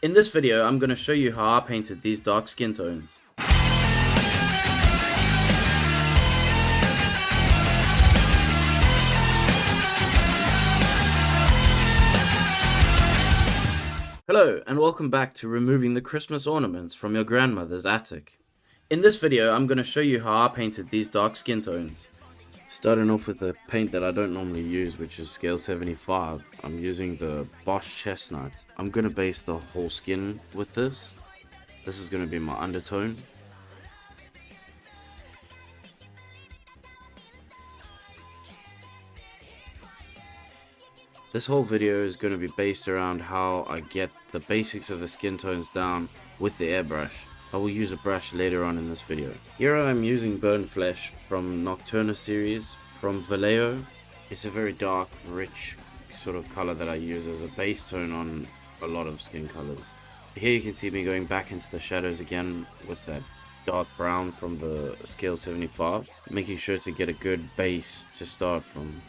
In this video, I'm going to show you how I painted these dark skin tones. Hello, and welcome back to removing the Christmas ornaments from your grandmother's attic. In this video, I'm going to show you how I painted these dark skin tones. Starting off with the paint that I don't normally use, which is scale 75. I'm using the Bosch Chestnut. I'm going to base the whole skin with this. This is going to be my undertone. This whole video is going to be based around how I get the basics of the skin tones down with the airbrush. I will use a brush later on in this video. Here I am using Burnt Flesh from Nocturna series from Vallejo. It's a very dark, rich sort of color that I use as a base tone on a lot of skin colors. Here you can see me going back into the shadows again with that dark brown from the scale 75, making sure to get a good base to start from.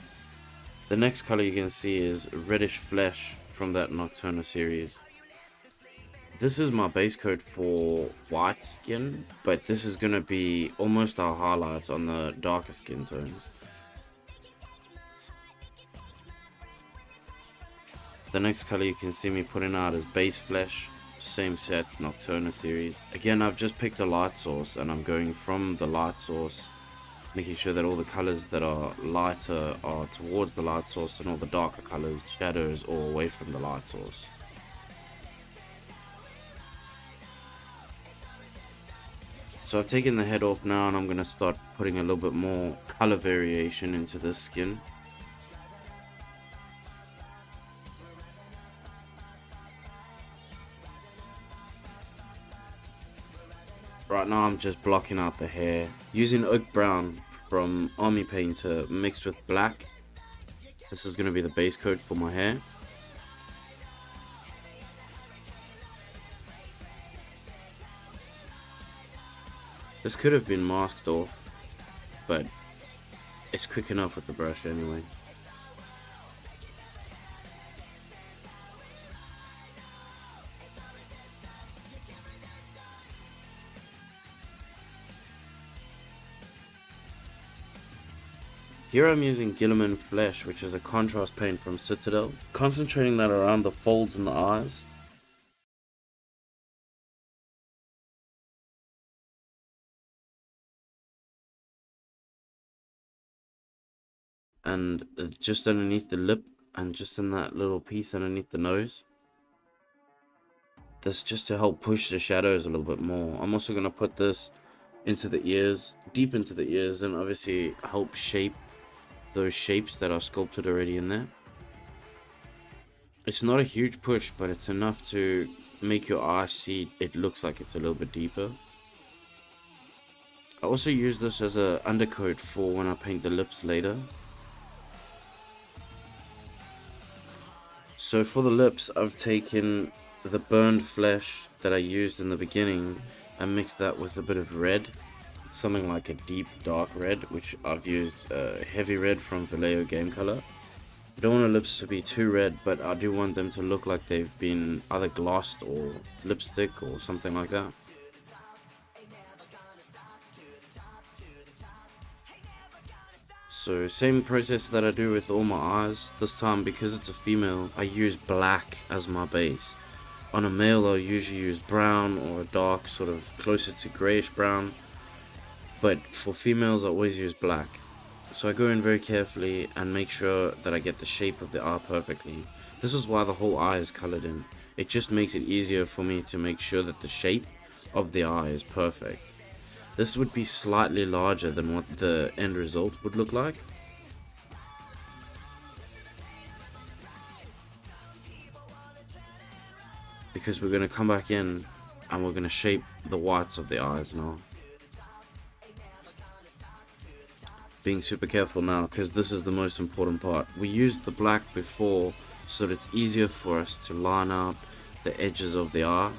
The next color you can see is Reddish Flesh from that Nocturna series. This is my base coat for white skin, but this is going to be almost our highlights on the darker skin tones. The next color you can see me putting out is Base Flesh, same set, Nocturna series. Again, I've just picked a light source and I'm going from the light source, making sure that all the colors that are lighter are towards the light source and all the darker colors, shadows, are away from the light source. So I've taken the head off now and I'm going to start putting a little bit more color variation into this skin. Right now I'm just blocking out the hair using Oak Brown from Army Painter mixed with black. This is going to be the base coat for my hair. This could have been masked off, but it's quick enough with the brush anyway. Here I'm using Guilliman Flesh, which is a contrast paint from Citadel, concentrating that around the folds in the eyes. And just underneath the lip and just in that little piece underneath the nose. This just to help push the shadows a little bit more. I'm also going to put this into the ears, deep into the ears, and obviously help shape those shapes that are sculpted already in there. It's not a huge push, but it's enough to make your eye see it looks like it's a little bit deeper. I also use this as an undercoat for when I paint the lips later. So for the lips, I've taken the burned flesh that I used in the beginning and mixed that with a bit of red, something like a deep dark red, which I've used heavy red from Vallejo Game Color. I don't want the lips to be too red, but I do want them to look like they've been either glossed or lipstick or something like that. So same process that I do with all my eyes. This time, because it's a female, I use black as my base. On a male, I'll usually use brown or a dark, sort of closer to grayish brown. But for females, I always use black. So I go in very carefully and make sure that I get the shape of the eye perfectly. This is why the whole eye is colored in. It just makes it easier for me to make sure that the shape of the eye is perfect. This would be slightly larger than what the end result would look like. Because we're going to come back in and we're going to shape the whites of the eyes now. Being super careful now because this is the most important part. We used the black before so that it's easier for us to line out the edges of the eye.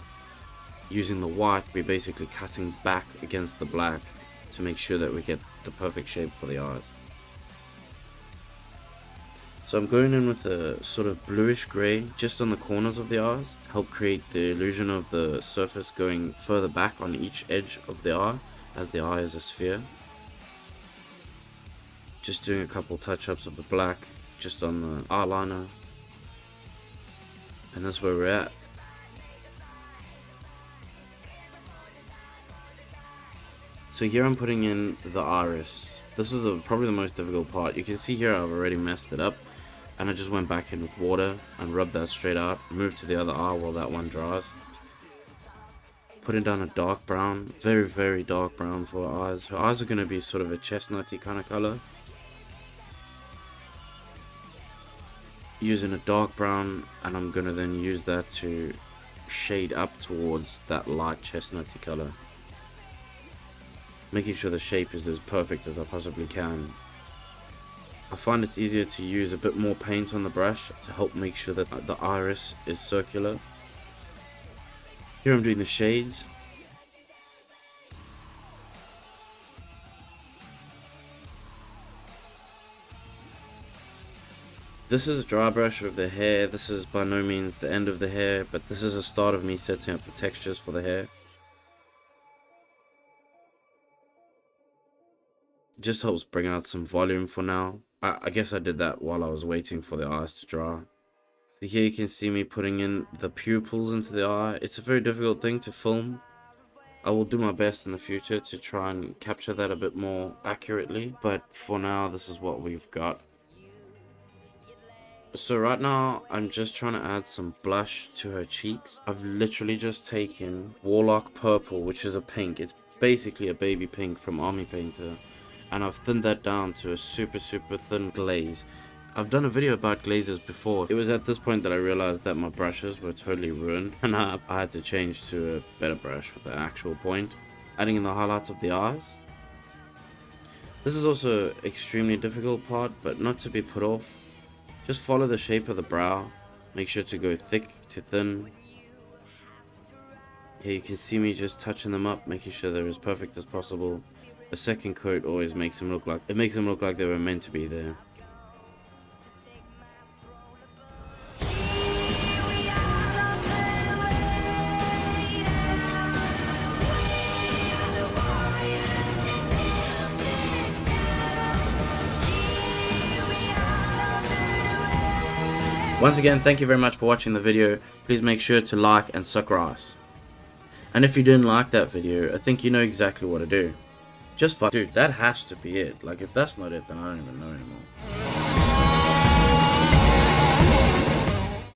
Using the white, we're basically cutting back against the black to make sure that we get the perfect shape for the eyes. So I'm going in with a sort of bluish grey just on the corners of the eyes to help create the illusion of the surface going further back on each edge of the eye, as the eye is a sphere. Just doing a couple touch-ups of the black just on the eyeliner, and that's where we're at. So here I'm putting in the iris. This is probably the most difficult part. You can see here I've already messed it up, and I just went back in with water and rubbed that straight out, moved to the other eye while that one dries. Putting down a dark brown, very, very dark brown for her eyes. Her eyes are going to be sort of a chestnutty kind of color. Using a dark brown, and I'm going to then use that to shade up towards that light chestnutty color. Making sure the shape is as perfect as I possibly can. I find it's easier to use a bit more paint on the brush to help make sure that the iris is circular. Here I'm doing the shades. This is a dry brush of the hair. This is by no means the end of the hair, but this is a start of me setting up the textures for the hair. Just helps bring out some volume for now. I guess I did that while I was waiting for the eyes to dry. So here you can see me putting in the pupils into the eye. It's a very difficult thing to film. I will do my best in the future to try and capture that a bit more accurately, but for now this is what we've got. So right now I'm just trying to add some blush to her cheeks. I've literally just taken Warlock Purple, which is a pink. It's basically a baby pink from Army Painter, and I've thinned that down to a super thin glaze. I've done a video about glazes before. It was at this point that I realized that my brushes were totally ruined, and I had to change to a better brush with the actual point. Adding in the highlights of the eyes. This is also extremely difficult part, but not to be put off. Just follow the shape of the brow. Make sure to go thick to thin. Here you can see me just touching them up, making sure they're as perfect as possible. A second coat always makes them look like they were meant to be there. Once again, thank you very much for watching the video. Please make sure to like and suck rice. And if you didn't like that video, I think you know exactly what to do. Just fuck. Dude, that has to be it. Like, if that's not it, then I don't even know anymore.